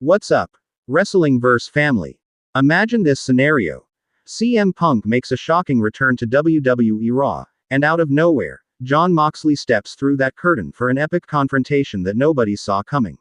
What's up? Wrestling vs. family. Imagine this scenario. CM Punk makes a shocking return to WWE Raw, and out of nowhere, Jon Moxley steps through that curtain for an epic confrontation that nobody saw coming.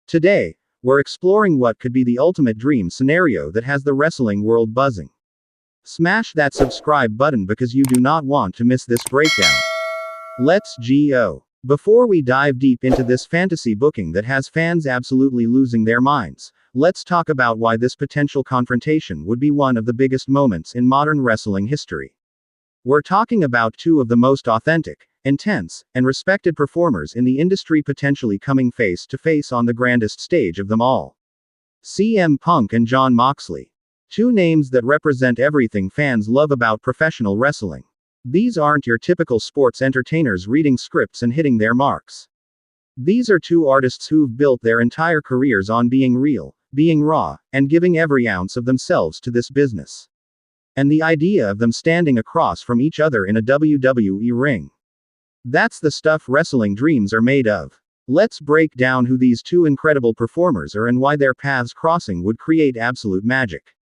Today, we're exploring what could be the ultimate dream scenario that has the wrestling world buzzing. Smash that subscribe button because you do not want to miss this breakdown. Let's go. Before we dive deep into this fantasy booking that has fans absolutely losing their minds, let's talk about why this potential confrontation would be one of the biggest moments in modern wrestling history. We're talking about two of the most authentic, intense, and respected performers in the industry potentially coming face to face on the grandest stage of them all. CM Punk and Jon Moxley. Two names that represent everything fans love about professional wrestling. These aren't your typical sports entertainers reading scripts and hitting their marks. These are two artists who've built their entire careers on being real, being raw, and giving every ounce of themselves to this business. And the idea of them standing across from each other in a WWE ring. That's the stuff wrestling dreams are made of. Let's break down who these two incredible performers are and why their paths crossing would create absolute magic.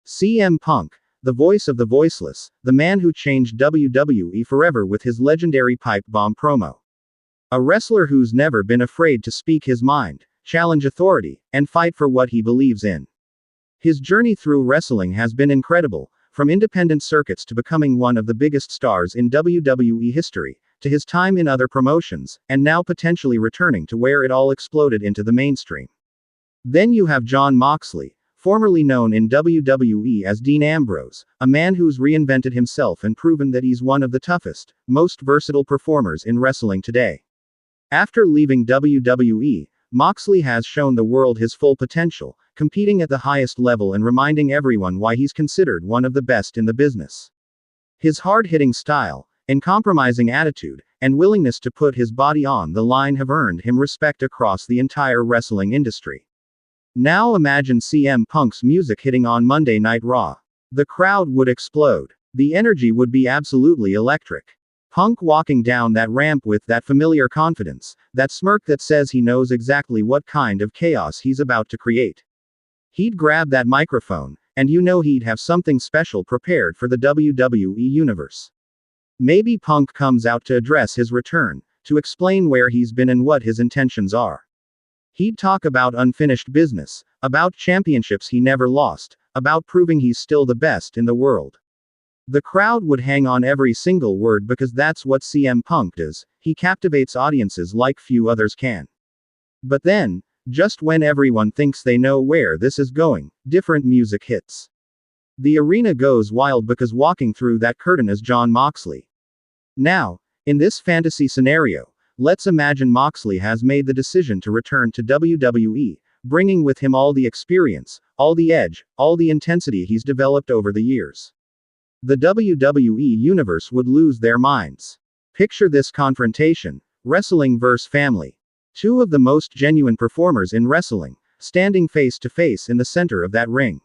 CM Punk, the voice of the voiceless, the man who changed WWE forever with his legendary pipe bomb promo. A wrestler who's never been afraid to speak his mind, challenge authority, and fight for what he believes in. His journey through wrestling has been incredible, from independent circuits to becoming one of the biggest stars in WWE history, to his time in other promotions, and now potentially returning to where it all exploded into the mainstream. Then you have Jon Moxley, formerly known in WWE as Dean Ambrose, a man who's reinvented himself and proven that he's one of the toughest, most versatile performers in wrestling today. After leaving WWE, Moxley has shown the world his full potential, competing at the highest level and reminding everyone why he's considered one of the best in the business. His hard-hitting style, uncompromising attitude, and willingness to put his body on the line have earned him respect across the entire wrestling industry. Now imagine CM Punk's music hitting on Monday Night Raw. The crowd would explode. The energy would be absolutely electric. Punk walking down that ramp with that familiar confidence, that smirk that says he knows exactly what kind of chaos he's about to create. He'd grab that microphone, and you know he'd have something special prepared for the WWE Universe. Maybe Punk comes out to address his return, to explain where he's been and what his intentions are. He'd talk about unfinished business, about championships he never lost, about proving he's still the best in the world. The crowd would hang on every single word because that's what CM Punk does, he captivates audiences like few others can. But then, just when everyone thinks they know where this is going, different music hits. The arena goes wild because walking through that curtain is Jon Moxley. Now, in this fantasy scenario, let's imagine Moxley has made the decision to return to WWE, bringing with him all the experience, all the edge, all the intensity he's developed over the years. The WWE Universe would lose their minds. Picture this confrontation: wrestling vs. family. Two of the most genuine performers in wrestling, standing face to face in the center of that ring.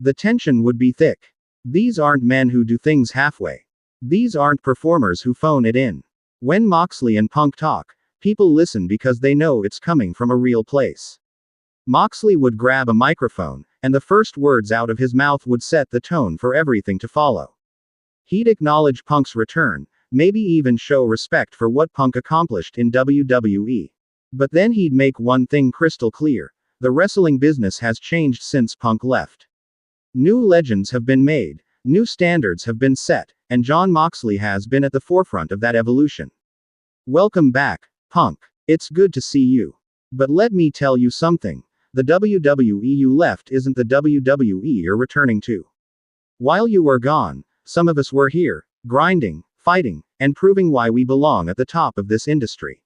The tension would be thick. These aren't men who do things halfway. These aren't performers who phone it in. When Moxley and Punk talk, people listen because they know it's coming from a real place. Moxley would grab a microphone, and the first words out of his mouth would set the tone for everything to follow. He'd acknowledge Punk's return, maybe even show respect for what Punk accomplished in WWE. But then he'd make one thing crystal clear: the wrestling business has changed since Punk left. New legends have been made, new standards have been set, and Jon Moxley has been at the forefront of that evolution. Welcome back, Punk. It's good to see you. But let me tell you something. The WWE you left isn't the WWE you're returning to. While you were gone, some of us were here, grinding, fighting, and proving why we belong at the top of this industry.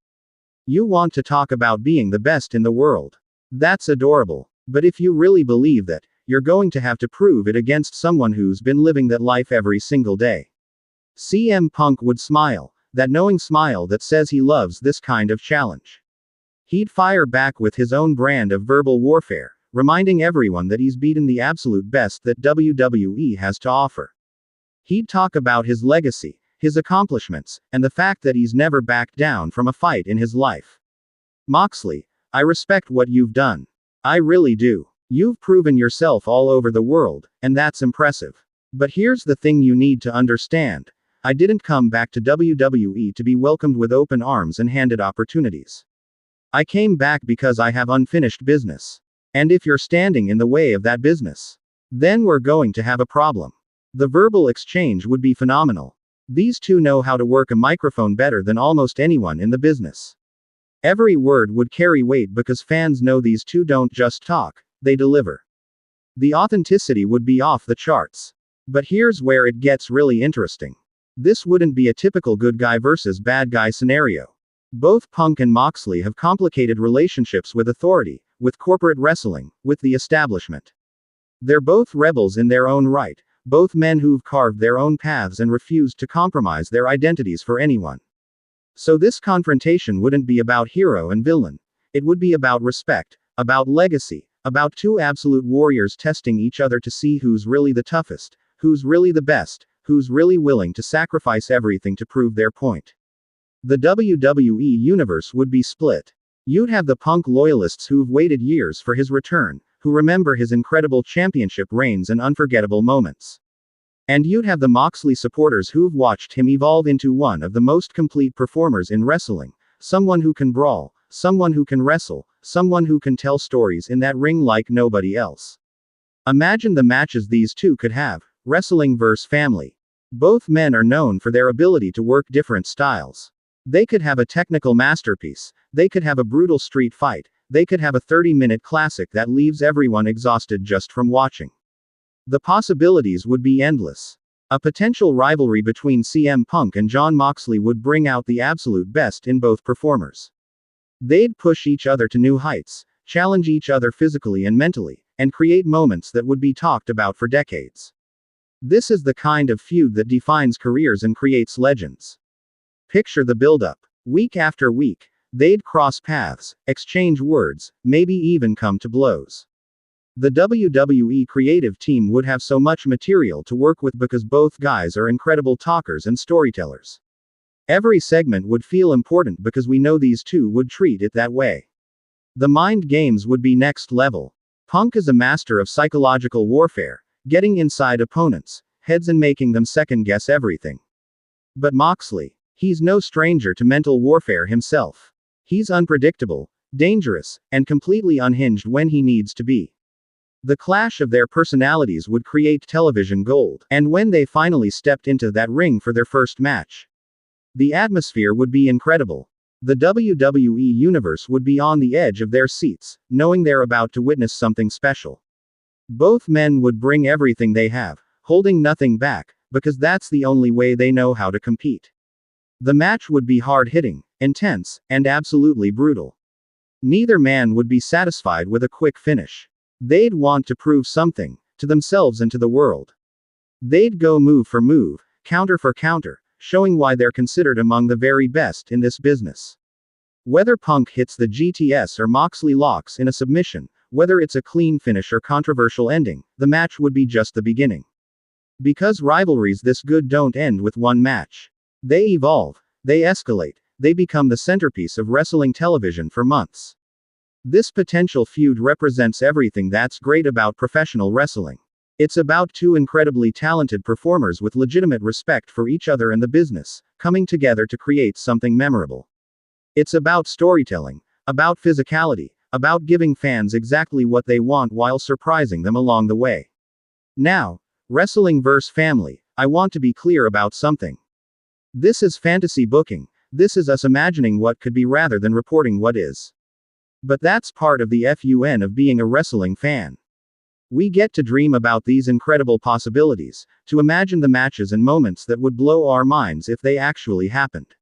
You want to talk about being the best in the world. That's adorable. But if you really believe that, you're going to have to prove it against someone who's been living that life every single day. CM Punk would smile, that knowing smile that says he loves this kind of challenge. He'd fire back with his own brand of verbal warfare, reminding everyone that he's beaten the absolute best that WWE has to offer. He'd talk about his legacy, his accomplishments, and the fact that he's never backed down from a fight in his life. Moxley, I respect what you've done. I really do. You've proven yourself all over the world, and that's impressive. But here's the thing you need to understand. I didn't come back to WWE to be welcomed with open arms and handed opportunities. I came back because I have unfinished business. And if you're standing in the way of that business, then we're going to have a problem. The verbal exchange would be phenomenal. These two know how to work a microphone better than almost anyone in the business. Every word would carry weight because fans know these two don't just talk, they deliver. The authenticity would be off the charts. But here's where it gets really interesting. This wouldn't be a typical good guy versus bad guy scenario. Both Punk and Moxley have complicated relationships with authority, with corporate wrestling, with the establishment. They're both rebels in their own right, both men who've carved their own paths and refused to compromise their identities for anyone. So this confrontation wouldn't be about hero and villain. It would be about respect, about legacy, about two absolute warriors testing each other to see who's really the toughest, who's really the best, who's really willing to sacrifice everything to prove their point. The WWE universe would be split. You'd have the Punk loyalists who've waited years for his return, who remember his incredible championship reigns and unforgettable moments. And you'd have the Moxley supporters who've watched him evolve into one of the most complete performers in wrestling, someone who can brawl, someone who can wrestle, someone who can tell stories in that ring like nobody else. Imagine the matches these two could have. Wrestling vs. family. Both men are known for their ability to work different styles. They could have a technical masterpiece, they could have a brutal street fight, they could have a 30-minute classic that leaves everyone exhausted just from watching. The possibilities would be endless. A potential rivalry between CM Punk and Jon Moxley would bring out the absolute best in both performers. They'd push each other to new heights, challenge each other physically and mentally, and create moments that would be talked about for decades. This is the kind of feud that defines careers and creates legends. Picture the build-up. Week after week, they'd cross paths, exchange words, maybe even come to blows. The WWE creative team would have so much material to work with because both guys are incredible talkers and storytellers. Every segment would feel important because we know these two would treat it that way. The mind games would be next level. Punk is a master of psychological warfare, getting inside opponents' heads and making them second-guess everything. But Moxley, he's no stranger to mental warfare himself. He's unpredictable, dangerous, and completely unhinged when he needs to be. The clash of their personalities would create television gold, and when they finally stepped into that ring for their first match, the atmosphere would be incredible. The WWE universe would be on the edge of their seats, knowing they're about to witness something special. Both men would bring everything they have, holding nothing back, because that's the only way they know how to compete. The match would be hard-hitting, intense, and absolutely brutal. Neither man would be satisfied with a quick finish. They'd want to prove something, to themselves and to the world. They'd go move for move, counter for counter, showing why they're considered among the very best in this business. Whether Punk hits the GTS or Moxley locks in a submission, whether it's a clean finish or controversial ending, the match would be just the beginning. Because rivalries this good don't end with one match. They evolve, they escalate, they become the centerpiece of wrestling television for months. This potential feud represents everything that's great about professional wrestling. It's about two incredibly talented performers with legitimate respect for each other and the business, coming together to create something memorable. It's about storytelling, about physicality, about giving fans exactly what they want while surprising them along the way. Now, wrestling vs. family, I want to be clear about something. This is fantasy booking, this is us imagining what could be rather than reporting what is. But that's part of the fun of being a wrestling fan. We get to dream about these incredible possibilities, to imagine the matches and moments that would blow our minds if they actually happened.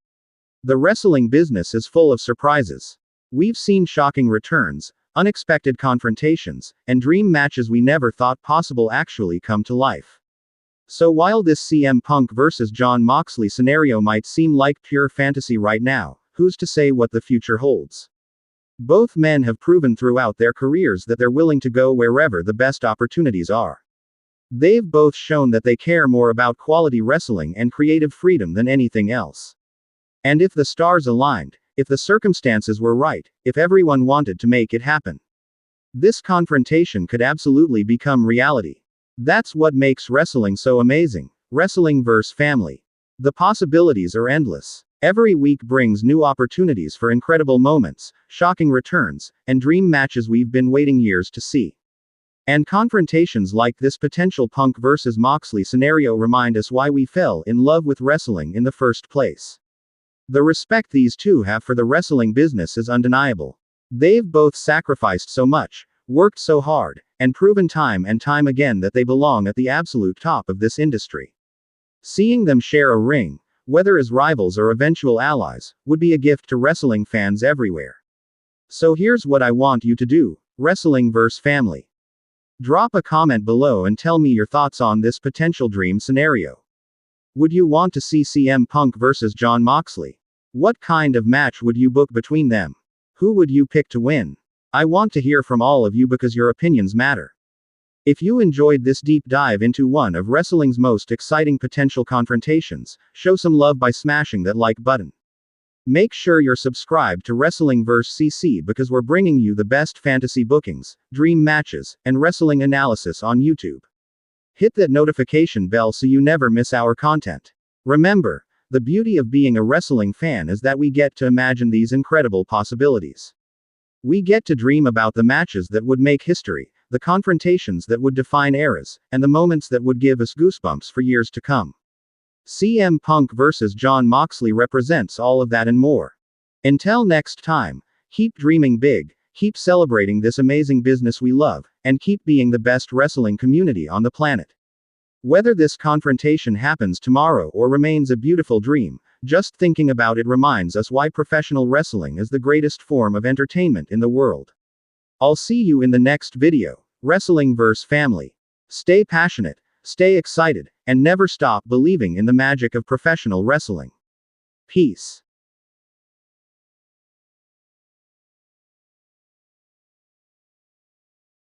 The wrestling business is full of surprises. We've seen shocking returns, unexpected confrontations, and dream matches we never thought possible actually come to life. So while this CM Punk vs. Jon Moxley scenario might seem like pure fantasy right now, who's to say what the future holds? Both men have proven throughout their careers that they're willing to go wherever the best opportunities are. They've both shown that they care more about quality wrestling and creative freedom than anything else. And if the stars aligned, if the circumstances were right, if everyone wanted to make it happen, This confrontation could absolutely become reality. That's what makes wrestling so amazing. Wrestling vs. family. The possibilities are endless. Every week brings new opportunities for incredible moments, shocking returns, and dream matches we've been waiting years to see. And confrontations like this potential Punk vs. Moxley scenario remind us why we fell in love with wrestling in the first place. The respect these two have for the wrestling business is undeniable. They've both sacrificed so much, worked so hard, and proven time and time again that they belong at the absolute top of this industry. Seeing them share a ring, whether as rivals or eventual allies, would be a gift to wrestling fans everywhere. So here's what I want you to do: wrestling vs. family. Drop a comment below and tell me your thoughts on this potential dream scenario. Would you want to see CM Punk vs. Jon Moxley? What kind of match would you book between them? Who would you pick to win? I want to hear from all of you because your opinions matter. If you enjoyed this deep dive into one of wrestling's most exciting potential confrontations, show some love by smashing that like button. Make sure you're subscribed to Wrestling vs. CC because we're bringing you the best fantasy bookings, dream matches, and wrestling analysis on YouTube. Hit that notification bell so you never miss our content. Remember, the beauty of being a wrestling fan is that we get to imagine these incredible possibilities. We get to dream about the matches that would make history, the confrontations that would define eras, and the moments that would give us goosebumps for years to come. CM Punk vs. Jon Moxley represents all of that and more. Until next time, keep dreaming big, keep celebrating this amazing business we love, and keep being the best wrestling community on the planet. Whether this confrontation happens tomorrow or remains a beautiful dream, just thinking about it reminds us why professional wrestling is the greatest form of entertainment in the world. I'll see you in the next video. Wrestling vs. family. Stay passionate, stay excited, and never stop believing in the magic of professional wrestling. Peace.